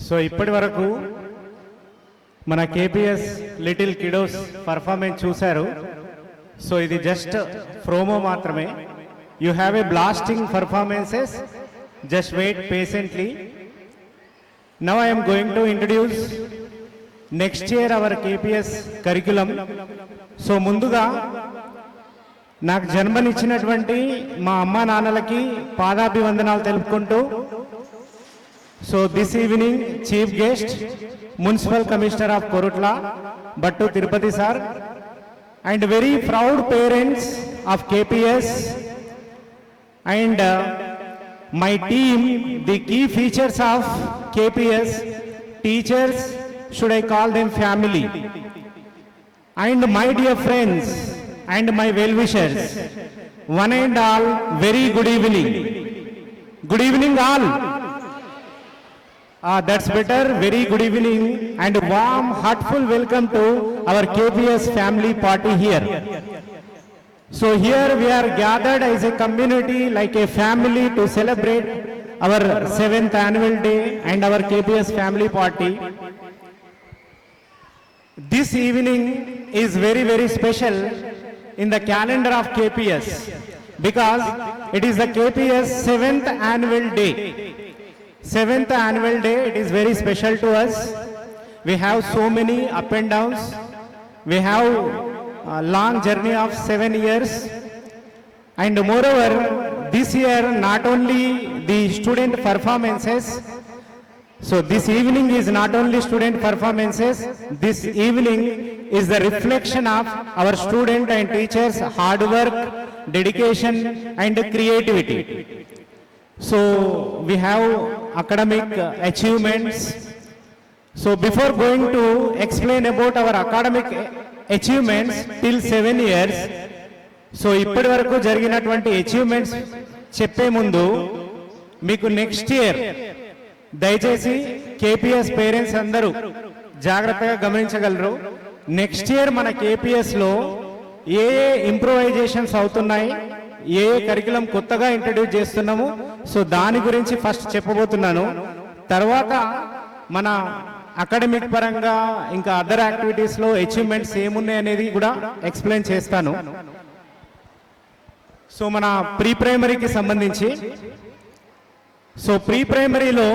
So ఇప్పటి వరకు మన కేపీఎస్ లిటిల్ కిడోస్ పర్ఫార్మెన్స్ చూశారు. సో ఇది జస్ట్ ప్రోమో మాత్రమే. You have a blasting performances, just wait patiently. Now I am going to introduce next year our KPS curriculum. So ముందుగా నాకు జన్మనిచ్చినటువంటి మా అమ్మా నాన్నలకి పాదాభివందనాలు తెలుపుకుంటూ, so this evening chief guest municipal commissioner of Korutla Battu Tirupati sir and very proud parents of KPS and my team. The key features of KPS teachers, should I call them family, and my dear friends and my well-wishers, one and all, very good evening. Good evening all. That's better. Very good evening and warm, heartful welcome to our KPS family party here. So here we are gathered as a community, like a family, to celebrate our 7th annual day and our KPS family party. This evening is very, very special in the calendar of KPS because it is the KPS 7th annual day. 7th annual day, it is very special to us. We have so many up and downs. We have a long journey of 7 years. And moreover, this year not only the student performances, so this evening is not only student performances, this evening is the reflection of our student and teachers' hard work, dedication and creativity. So we have academic achievements. So before going to explain about our academic achievements till 7 years, so ఇప్పటి వరకు జరిగినటువంటి achievements చెప్పే ముందు మీకు next year దయచేసి KPS parents అందరూ జాగ్రత్తగా గమనించగలరు. నెక్స్ట్ ఇయర్ మన కేపీఎస్లో ఏ ఇంప్రూవైజేషన్స్ అవుతున్నాయి, ఏ కరికులం కొత్తగా ఇంట్రడ్యూస్ చేస్తున్నాము, సో దాని గురించి ఫస్ట్ చెప్పబోతున్నాను. తర్వాత మన అకాడమిక్ పరంగా ఇంకా అదర్ యాక్టివిటీస్లో అచీవ్మెంట్స్ ఏమున్నాయి అనేది కూడా ఎక్స్ప్లెయిన్ చేస్తాను. సో మన ప్రీ ప్రైమరీకి సంబంధించి, సో ప్రీ ప్రైమరీలో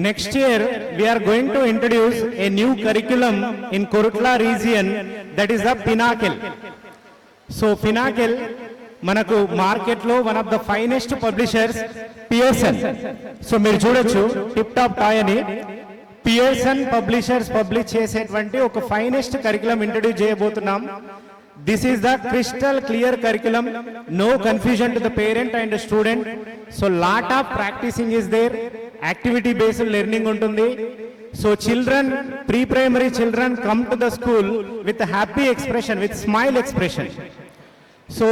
next year we are going to introduce a new curriculum in Korutla region, that is the pinnacle. So pinnacle మనకు మార్కెట్లో one of the finest publishers Pearson. So మీరు చూడొచ్చు టిప్ టాప్ టాయ్ అని Pearson publishers publish చేసేటువంటి ఒక finest curriculum introduce చేయబోతున్నాం. This is the crystal clear curriculum, no confusion to the parent and student. So lot of practicing is there, activity based learning ఉంటుంది. So children, pre primary children come to the school with happy expression, with smile expression. So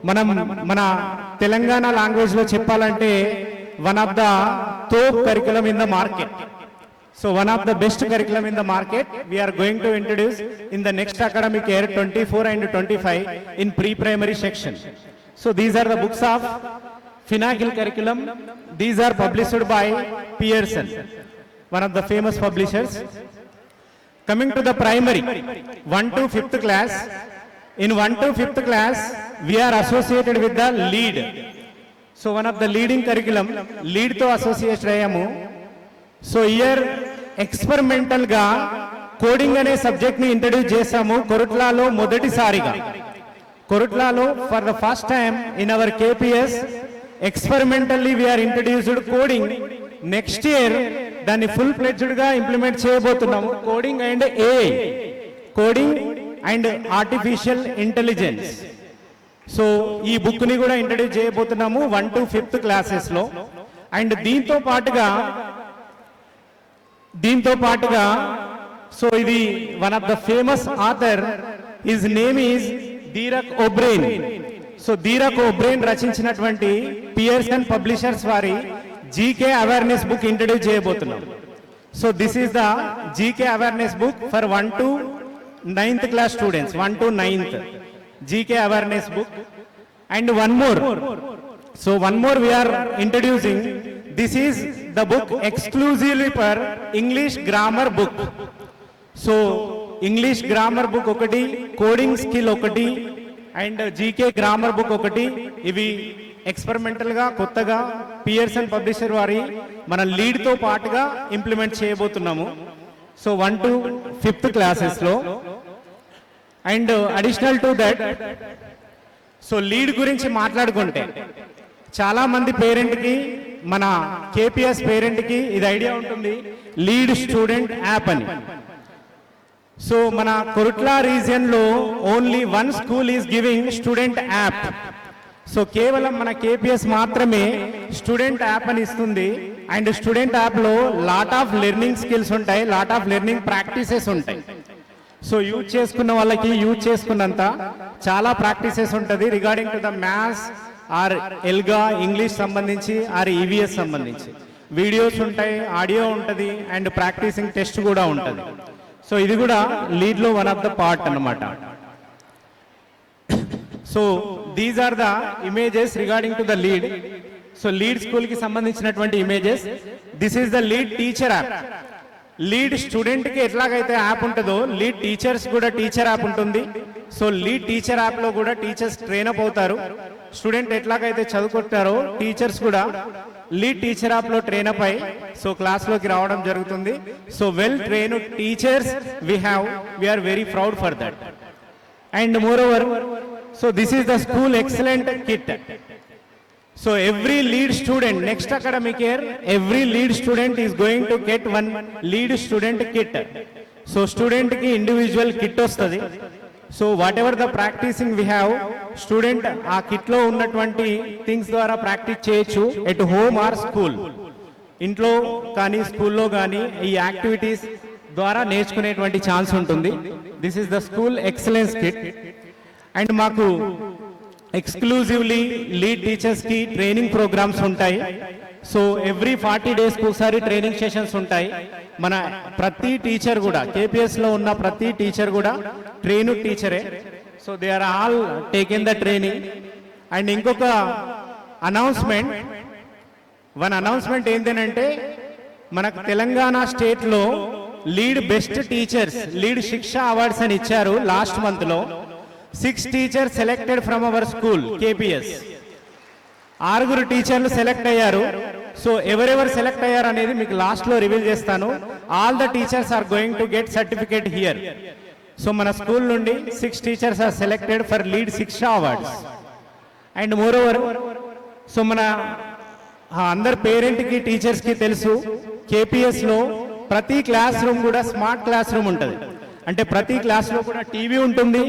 మనం మన Telangana language లో చెప్పాలంటే one of the top curriculum in the market. So one of the best curriculum in the market we're going to introduce in the next academic year 24 and 25 in pre primary section. So these are the books of Pinnacle curriculum. These are published by Pearson, one of the famous publishers. Coming to the primary, 1 to 5th class. In 1 to 5th class, we are associated with the lead. So one of the leading curriculum, lead to associate rayamu. So here experimental ga coding ane subject ni introduce chesamu Korutla lo modati sariga. Korutla lo for the first time in our KPS experimentally we are introduced coding. Next year దాన్ని full fledged గా implement చేయబోతున్నాము. Coding and AI, coding and artificial intelligence. So ఈ book ని కూడా introduce చేయబోతున్నాము 1 to 5th classes లో. And దీంతో పాటుగా సో ఇది one of the famous author, his name is Derek O'Brien. So Derek O'Brien రచించినటువంటి పియర్సన్ పబ్లిషర్స్ వారి జీకే అవేర్నెస్ బుక్ ఇంట్రడ్యూస్ చేయబోతున్నాం. So this is the GK awareness book for 1 to 9th class students, 1 to 9th GK awareness book. And one more, so one more we are introducing. This is the book exclusively for English grammar book. So English grammar book ఒకటి, coding skill ఒకటి, and GK grammar book ఒకటి. ఇవి ఎక్స్పెరిమెంటల్గా కొత్తగా Pearson publisher వారి మన లీడ్తో పాటుగా implement చేయబోతున్నాము. So 1 to 5th క్లాసెస్లో. And additional to that, so lead గురించి మాట్లాడుకుంటే చాలామంది పేరెంట్కి, మన కేపీఎస్ పేరెంట్కి ఇది ఐడియా ఉంటుంది, లీడ్ స్టూడెంట్ యాప్ అని. సో మన కొరుట్లా రీజియన్లో only 1 school is giving student app. So కేవలం మన కేపీఎస్ మాత్రమే స్టూడెంట్ యాప్ అని ఇస్తుంది. అండ్ స్టూడెంట్ యాప్లో లాట్ ఆఫ్ లెర్నింగ్ స్కిల్స్ ఉంటాయి, లాట్ ఆఫ్ లెర్నింగ్ ప్రాక్టీసెస్ ఉంటాయి. సో యూజ్ చేసుకున్న వాళ్ళకి యూజ్ చేసుకున్నంత చాలా ప్రాక్టీసెస్ ఉంటుంది regarding to the maths or ఎల్గా, ఇంగ్లీష్ సంబంధించి ఆర్ ఈవీఎస్ సంబంధించి వీడియోస్ ఉంటాయి, ఆడియో ఉంటుంది, అండ్ ప్రాక్టీసింగ్ టెస్ట్ కూడా ఉంటుంది. సో ఇది కూడా లీడ్లో వన్ ఆఫ్ ద పార్ట్ అన్నమాట. So these are the images regarding to the lead. So lead స్కూల్కి సంబంధించినటువంటి images. This is the lead teacher app. Lead స్టూడెంట్కి ఎట్లాగైతే యాప్ ఉంటుందో లీడ్ టీచర్స్ కూడా టీచర్ యాప్ ఉంటుంది. సో లీడ్ టీచర్ యాప్లో కూడా టీచర్స్ ట్రైన్ అప్ అవుతారు. స్టూడెంట్ ఎట్లాగైతే చదువుకుంటారో టీచర్స్ కూడా లీడ్ టీచర్ యాప్లో ట్రైన్ అప్ అయి సో క్లాస్లోకి రావడం జరుగుతుంది. So well trained teachers we're very proud for that. And moreover, so this is the school excellent kit. So every lead student, next academic year, every lead student is going to get one lead student kit. So student ki individual kit ostadi. So whatever the practicing we have, student aa kit lo unnatvanti things dwara practice cheyochu at home or school. Intlo కానీ స్కూల్లో కానీ ఈ activities ద్వారా నేర్చుకునేటువంటి chance ఉంటుంది. This is the school excellence kit. And మాకు exclusively lead టీచర్స్కి training programmes ఉంటాయి. So every 40 డేస్కి ఒకసారి ట్రైనింగ్ సెషన్స్ ఉంటాయి. మన ప్రతి టీచర్ కూడా, కేపీఎస్లో ఉన్న ప్రతి టీచర్ కూడా ట్రైన్డ్ టీచరే. So they are all taken the training. And ఇంకొక అనౌన్స్మెంట్, వన్ అనౌన్స్మెంట్ ఏంటంటే మనకు తెలంగాణ స్టేట్లో lead best teachers, lead Shiksha awards అని ఇచ్చారు లాస్ట్ మంత్లో. 6 teachers selected from our school KPS. 6 టీచర్లు సెలెక్ట్ అయ్యారు. సో ఎవరెవరు సెలెక్ట్ అయ్యారు అనేది మీకు లాస్ట్లో రివీల్ చేస్తాను. All the teachers are going to get certificate here. So మన స్కూల్ నుండి 6 teachers are selected for lead Shiksha awards. And moreover, so మన అందరు పేరెంట్కి టీచర్స్కి తెలుసు, కేపీఎస్లో ప్రతి క్లాస్ రూమ్ కూడా స్మార్ట్ క్లాస్ రూమ్ ఉంటుంది. అంటే ప్రతి క్లాస్లో కూడా టీవీ ఉంటుంది.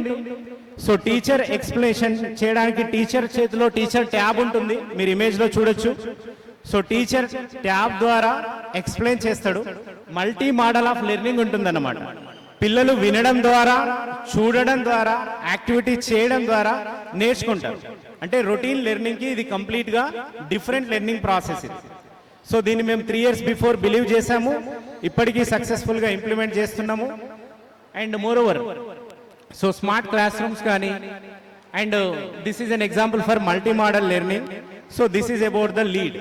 సో టీచర్ ఎక్స్ప్లెనేషన్ చేయడానికి టీచర్ చేతిలో టీచర్ ట్యాబ్ ఉంటుంది, మీరు ఇమేజ్లో చూడొచ్చు. సో టీచర్ ట్యాబ్ ద్వారా ఎక్స్ప్లెయిన్ చేస్తాడు. మల్టీ మోడల్ ఆఫ్ లెర్నింగ్ ఉంటుందన్నమాట. పిల్లలు వినడం ద్వారా, చూడడం ద్వారా, యాక్టివిటీ చేయడం ద్వారా నేర్చుకుంటారు. అంటే రొటీన్ లెర్నింగ్కి ఇది కంప్లీట్గా డిఫరెంట్ లెర్నింగ్ ప్రాసెస్ ఇది. సో దీన్ని మేము 3 years బిఫోర్ బిలీవ్ చేశాము, ఇప్పటికీ సక్సెస్ఫుల్గా ఇంప్లిమెంట్ చేస్తున్నాము. And moreover, so smart class rooms కానీ, and this is an example for multi modal learning. So this is about the lead.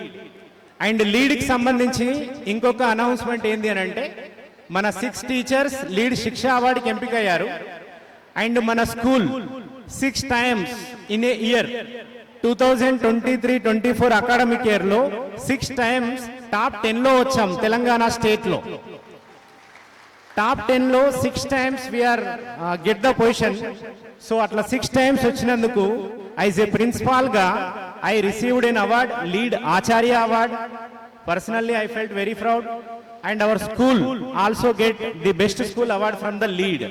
And లీడ్కి సంబంధించి ఇంకొక అనౌన్స్మెంట్ ఏంటి అని అంటే, మన 6 టీచర్స్ లీడ్ శిక్ష అవార్డుకి ఎంపికయ్యారు. అండ్ మన school 6 times in a year, 2023-24 academic ఇయర్లో 6 times టాప్ 10లో వచ్చాం తెలంగాణ స్టేట్లో. టాప్ 10లో 6 times we are get the position. So అట్లా 6 times వచ్చినందుకు యాజ్ ఏ ప్రిన్సిపాల్గా I received an award, lead Acharya award. Personally I felt very proud. And our school also get the best school award from the lead.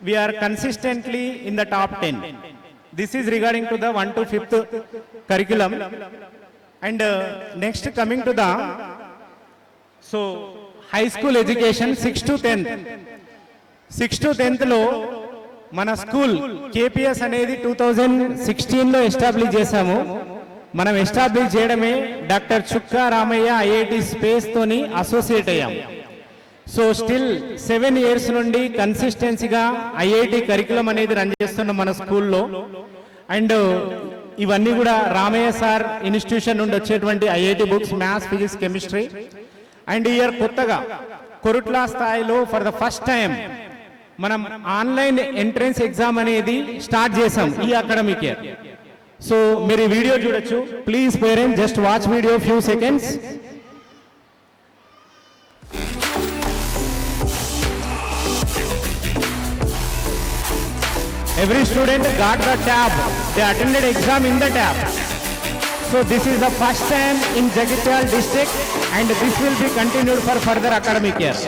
We are consistently in the top 10. This is regarding to the 1 to 5th curriculum. And next coming to the high school education 6 to 10th. 6 to 10th లో మన school KPS అనేది 2016లో establish చేశాము. మనం establish చేయడమే doctor చుక్కా Ramayya IIT space తోని associate అయ్యాం. So still 7 years నుండి కన్సిస్టెన్సీగా IIT curriculum అనేది రన్ చేస్తున్నాం మన స్కూల్లో. అండ్ ఇవన్నీ కూడా రామయ్య సార్ ఇన్స్టిట్యూషన్ నుండి వచ్చేటువంటి IIT books, maths, physics, chemistry. And year కొత్తగా కొరుట్లా స్థాయిలో ఫర్ ద ఫస్ట్ టైం మనం ఆన్లైన్ ఎంట్రన్స్ ఎగ్జామ్ అనేది స్టార్ట్ చేసాం ఈ అకాడమిక్ ఇయర్. సో మీరు ఈ వీడియో చూడొచ్చు. Please parents just watch video few seconds. Every student got the tab. They attended exam in the tab. So this is the first time in Jagitial district and this will be continued for further academic year.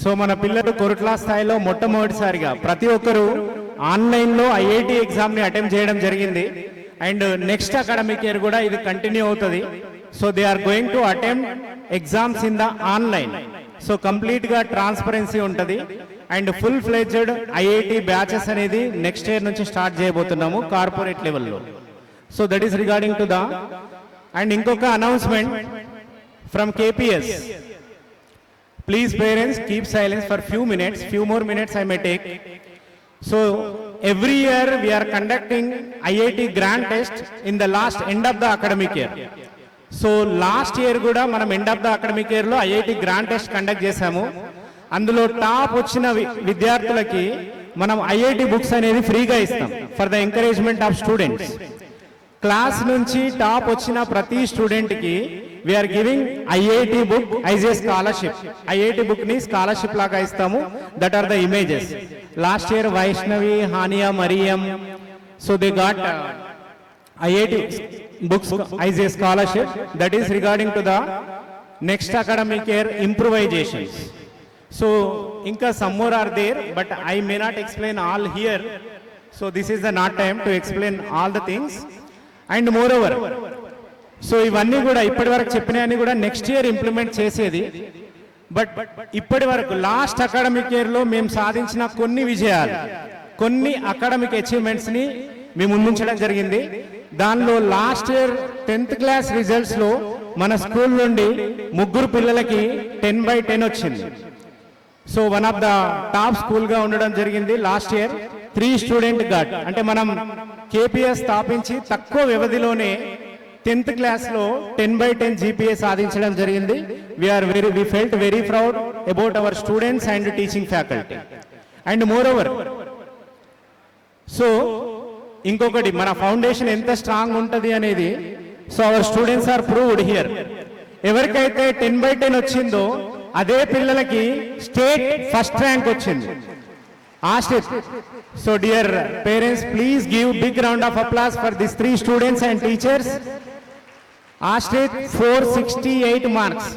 So మన పిల్లలు కొరుట్లా స్థాయిలో మొట్టమొదటిసారిగా ప్రతి ఒక్కరూ ఆన్లైన్లో IIT ఎగ్జామ్ని attempt చేయడం జరిగింది. And next academic year కూడా ఇది కంటిన్యూ అవుతుంది. So they are going to attempt exams in the online. So కంప్లీట్గా ట్రాన్స్పరెన్సీ ఉంటుంది. And full fledged IIT batches అనేది నెక్స్ట్ ఇయర్ నుంచి స్టార్ట్ చేయబోతున్నాము కార్పొరేట్ లెవెల్లో. So that is regarding to the. And ఇంకొక announcement from KPS. Please parents keep silence for few more minutes I may take. So every year we are conducting IIT grand test in the last end of the academic year. So last year kuda manam end of the academic year lo IIT grand test conduct chesamu. Andulo top vachina vidyarthulaki manam IIT books anedi free ga istam for the encouragement of students. Class nunchi top vachina prati student ki we are giving IIT book as a scholarship. IIT book ni scholarship laga istamu. That are the images. Last year Vaishnavi, Hania, Mariam, so they got IIT books as a scholarship. That is regarding to the next academic year improvisations. So inka some more are there, but I may not explain all here. So this is the not time to explain all the things. And moreover, so ఇవన్నీ కూడా ఇప్పటి వరకు చెప్పినవన్నీ కూడా next year implement చేసేది. But ఇప్పటి వరకు last academic ఇయర్లో మేము సాధించిన కొన్ని విజయాలు, కొన్ని అకాడమిక్ అచీవ్మెంట్స్ని మేము ముందుంచడం జరిగింది. దానిలో లాస్ట్ ఇయర్ 10th క్లాస్ రిజల్ట్స్లో మన స్కూల్ నుండి 3 పిల్లలకి 10/10 వచ్చింది. So one of the top స్కూల్గా ఉండడం జరిగింది. లాస్ట్ ఇయర్ 3 స్టూడెంట్ గాట్, అంటే మనం కేపీఎస్ స్థాపించి తక్కువ వ్యవధిలోనే 10th క్లాస్లో 10/10 GPA సాధించడం జరిగింది. We felt very proud about our students and teaching faculty. And moreover, so ఇంకొకటి మన ఫౌండేషన్ ఎంత స్ట్రాంగ్ ఉంటుంది అనేది, so our students are proved here. ఎవరికైతే 10/10 వచ్చిందో అదే పిల్లలకి స్టేట్ ఫస్ట్ ర్యాంక్ వచ్చింది. ఆ state. So dear parents, please give big round of applause for this 3 students and teachers. ఆ state 468 marks,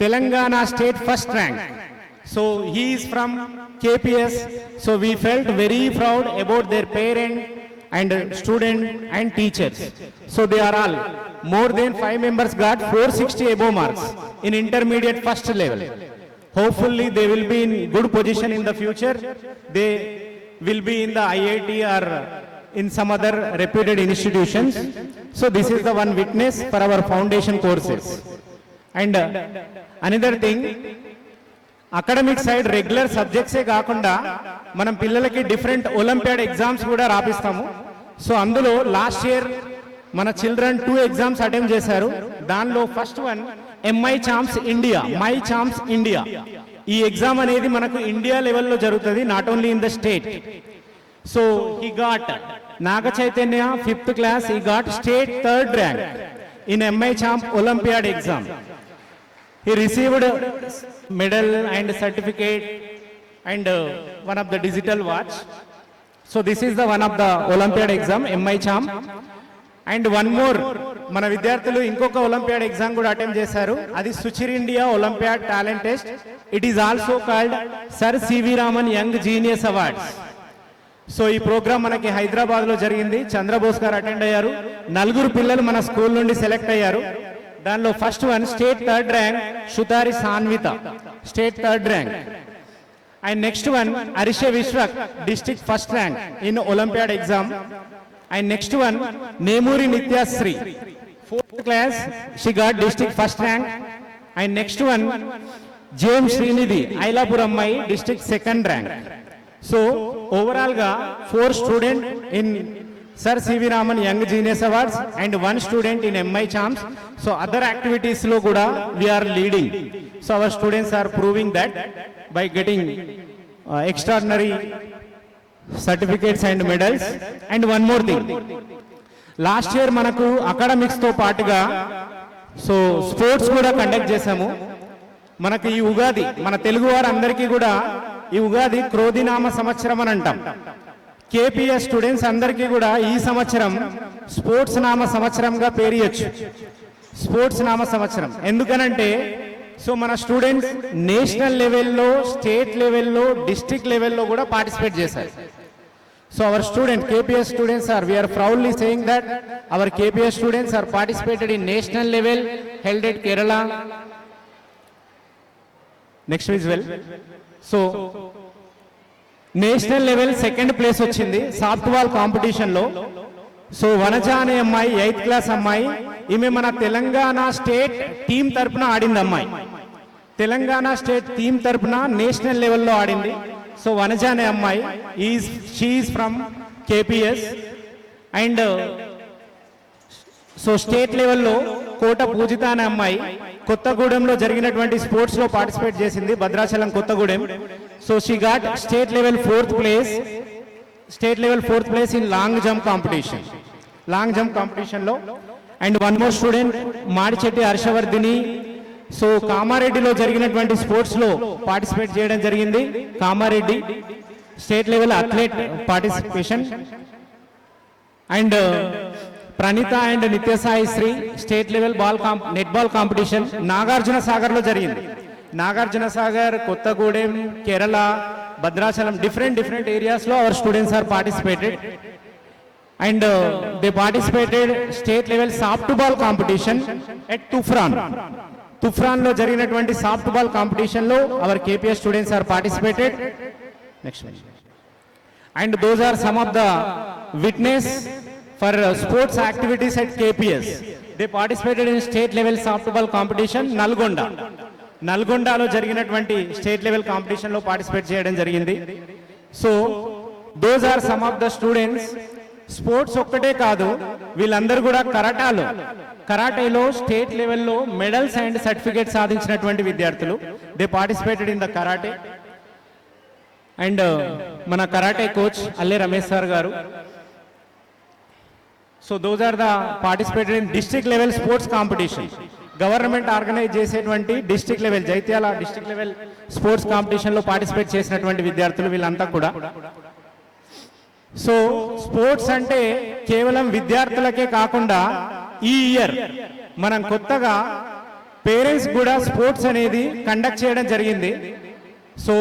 Telangana state first rank. So he is from KPS. So we felt very proud about their parent and student and teachers. So they are all more than 5 members got 460 above marks in intermediate first level. Hopefully they will be in good position in the future. They will be in the IIT or in some other reputed institutions. So this is the one witness for our foundation courses. And another thing, academic side regular subjects ఏ కాకుండా మనం పిల్లలకి different olympiad exams కూడా రాపిస్తాము. So అందులో last year మన children 2 exams attempt చేశారు. దానిలో first one my champs India. ఈ exam అనేది మనకు ఇండియా లెవెల్లో జరుగుతుంది, not only in the state. So he got Naga Chaitanya 5th class, he got state 3rd rank in my champ olympiad exam. He received medal and certificate and one of the digital watch. So this is the one of the Olympiad exam, MI Charm. And one more, మన విద్యార్థులు ఇంకొక olympiad exam కూడా attempt చేశారు. అది Suchir India olympiad talent test. It is also called sir C V Raman young genius awards. So ఈ program మనకి హైదరాబాద్ లో జరిగింది. చంద్రబోస్ గారు అటెండ్ అయ్యారు. 4 పిల్లలు మన స్కూల్ నుండి సెలెక్ట్ అయ్యారు. దానిలో first one state 3rd rank Sutari Sanvitha, state 3rd rank. And next one Arishe Vishwak, district 1st rank in olympiad exam. And next one, Nemuri Nityasri, 4th class, she got district 1st rank. And next one, James Srinidhi, Ailapuramai, district 2nd rank. So overall ga 4 student in Sir C.V. Raman Young Genius Awards and 1 student in MI Charms. So other activities lo kuda we are leading. So our students are proving that by getting extraordinary certificates and medals. And one more thing, last year మనకు academics తో పాటుగా so sports కూడా conduct చేశాము. మనకి ఈ ఉగాది, మన తెలుగు వారందరికీ కూడా ఈ ఉగాది క్రోధినామ సంవత్సరం అని అంటాం. కేపీఎస్ స్టూడెంట్స్ అందరికీ కూడా ఈ సంవత్సరం స్పోర్ట్స్ నామ సంవత్సరంగా పేరియొచ్చు. స్పోర్ట్స్ నామ సంవత్సరం ఎందుకనంటే సో మన స్టూడెంట్స్ నేషనల్ లెవెల్లో, స్టేట్ లెవెల్లో, డిస్ట్రిక్ట్ లెవెల్లో కూడా పార్టిసిపేట్ చేశారు. So our student KPS students are, we are proudly saying that our KPS students are participated in national level held at Kerala. Next visual. So national level 2nd place వచ్చింది soft ball competition లో. So Vanaja అనే అమ్మాయి 8th class అమ్మాయి, ఈమె మన Telangana state team తరపున ఆడింది. అమ్మాయి తెలంగాణ స్టేట్ టీం తరపున నేషనల్ లెవెల్లో ఆడింది. సో వనజ అనే అమ్మాయి she is from KPS. And so state లెవెల్లో కోట పూజిత అనే అమ్మాయి కొత్తగూడెంలో జరిగినటువంటి స్పోర్ట్స్ లో పార్టిసిపేట్ చేసింది, Bhadrachalam Kothagudem. So she got state level 4th place in long jump competition లో. And one more student Madichetti Harshavardhini. So కామారెడ్డిలో జరిగినటువంటి స్పోర్ట్స్ లో పార్టిసిపేట్ చేయడం జరిగింది. Kamareddy state level athlete participation. And Praneetha and Nityasai Sri state level netball competition Nagarjuna Sagar లో జరిగింది. నాగార్జున సాగర్, కొత్తగూడెం, కేరళ, భద్రాచలం, డిఫరెంట్ ఏరియాస్ లో our students are participated. And they participated state level soft ball competition at Toopran లో జరిగినటువంటి సాఫ్ట్ బాల్ కాంపిటీషన్ లో our KPS students are participated. Next and those are some of the witness for sports activities at KPS. They participated in state level soft ball competition నల్గొండలో జరిగినటువంటి state level competition లో participate చేయడం జరిగింది. So those are some of the students. Sports ఒక్కటే కాదు, వీళ్ళందరూ కూడా కరాటేలో స్టేట్ లెవెల్లో మెడల్స్ అండ్ సర్టిఫికేట్ సాధించినటువంటి విద్యార్థులు. They participated in the karate. And మన karate coach Alle Ramesh sir గారు. So those are the participated in district level sports competition. Government organise చేసేటువంటి డిస్ట్రిక్ట్ లెవెల్, జైత్యాల డిస్ట్రిక్ట్ లెవెల్ స్పోర్ట్స్ కాంపిటీషన్ లో participate చేసినటువంటి విద్యార్థులు వీళ్ళంతా కూడా. సో స్పోర్ట్స్ అంటే కేవలం విద్యార్థులకే కాకుండా ఈ ఇయర్ మనం కొత్తగా పేరెంట్స్ కూడా స్పోర్ట్స్ అనేది కండక్ట్ చేయడం జరిగింది. సో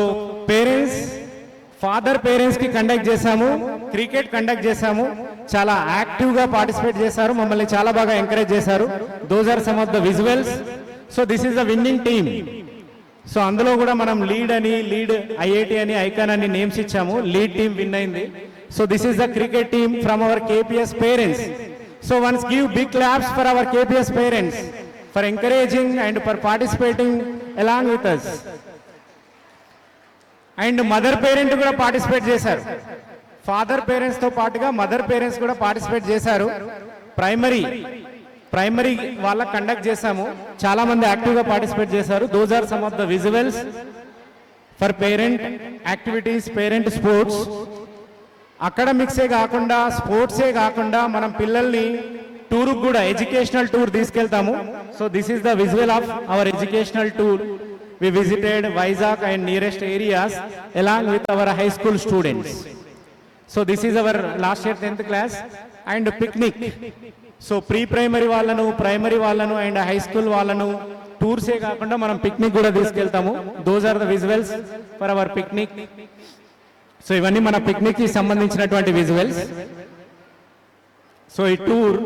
ఫాదర్ పేరెంట్స్ కి కండక్ట్ చేశాము, క్రికెట్ కండక్ట్ చేశాము. చాలా యాక్టివ్ గా పార్టిసిపేట్ చేశారు, మమ్మల్ని చాలా బాగా ఎంకరేజ్ చేశారు. Those are some of the visuals. So this is the winning team. So అందులో కూడా మనం లీడ్ IIT అని, ఐకాన్ అని నేమ్స్ ఇచ్చాము. లీడ్ టీమ్ విన్ అయింది. So this is the cricket team from our KPS parents. So once give big claps for our KPS parents for encouraging and for participating along with us. And mother parent కూడా participate చేశారు. Father parents తో పాటుగా mother parents కూడా participate చేశారు. Primary వాళ్ళ conduct చేశాము, చాలా మంది యాక్టివ్ గా పార్టిసిపేట్ చేశారు. Those are some of the visuals for parent activities, parent sports. అకాడమిక్సే కాకుండా, స్పోర్ట్సే కాకుండా మనం పిల్లల్ని టూర్ కూడా ఎడ్యుకేషనల్ టూర్ తీసుకెళ్తాము. So this is the visual of our educational tour. We visited Vizag and nearest areas along with our high school students. So this is our last year 10th class and picnic. So pre-primary వాళ్ళను, primary వాళ్ళను and high school వాళ్ళను టూర్సే కాకుండా మనం picnic కూడా తీసుకెళ్తాము. Those are the visuals for our picnic. So ఇవన్నీ మన picnic కి సంబంధించినటువంటి విజువల్స్. సో ఈ టూర్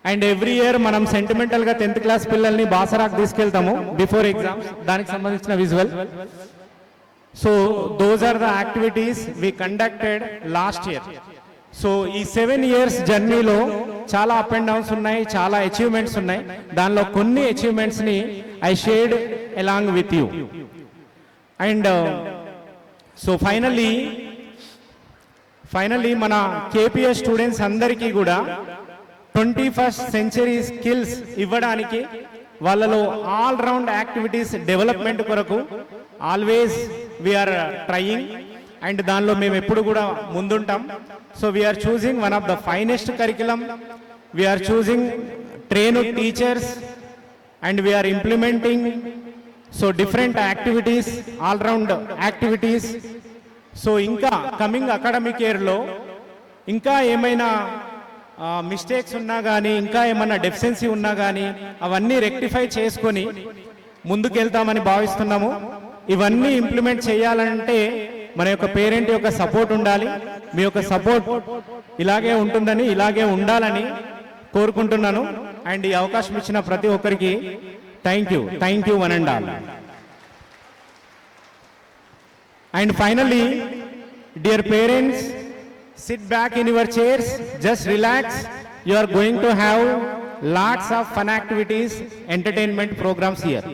అండ్ ఎవ్రీ ఇయర్ మనం సెంటిమెంటల్ గా 10th క్లాస్ పిల్లల్ని బాసరాకు తీసుకెళ్తాము బిఫోర్ ఎగ్జామ్స్, దానికి సంబంధించిన visual. So those are the activities we conducted last year. So ఈ 7 years జర్నీలో చాలా అప్ అండ్ డౌన్స్ ఉన్నాయి, చాలా అచీవ్మెంట్స్ ఉన్నాయి. దానిలో కొన్ని అచీవ్మెంట్స్ ని I shared along with you. And so finally మన కేపీఎస్ స్టూడెంట్స్ అందరికీ కూడా 21st century స్కిల్స్ ఇవ్వడానికి, వాళ్ళలో ఆల్ రౌండ్ యాక్టివిటీస్ డెవలప్మెంట్ కొరకు ఆల్వేస్ వీఆర్ ట్రయింగ్. అండ్ దానిలో మేము ఎప్పుడు కూడా ముందుంటాం. So we are choosing one of the finest curriculum, we are choosing trained teachers and we are implementing so different activities, all round activities. So ఇంకా coming academic ఇయర్లో ఇంకా ఏమైనా మిస్టేక్స్ ఉన్నా కానీ, ఇంకా ఏమన్నా డెఫిషియన్సీ ఉన్నా కానీ అవన్నీ రెక్టిఫై చేసుకొని ముందుకెళ్తామని భావిస్తున్నాము. ఇవన్నీ ఇంప్లిమెంట్ చేయాలంటే మన యొక్క పేరెంట్ యొక్క సపోర్ట్ ఉండాలి. మీ యొక్క సపోర్ట్ ఇలాగే ఉంటుందని, ఇలాగే ఉండాలని కోరుకుంటున్నాను. అండ్ ఈ అవకాశం ఇచ్చిన ప్రతి ఒక్కరికి thank you one and all. And finally dear parents, sit back in your chairs, just relax. You are going to have lots of fun activities, entertainment programs here.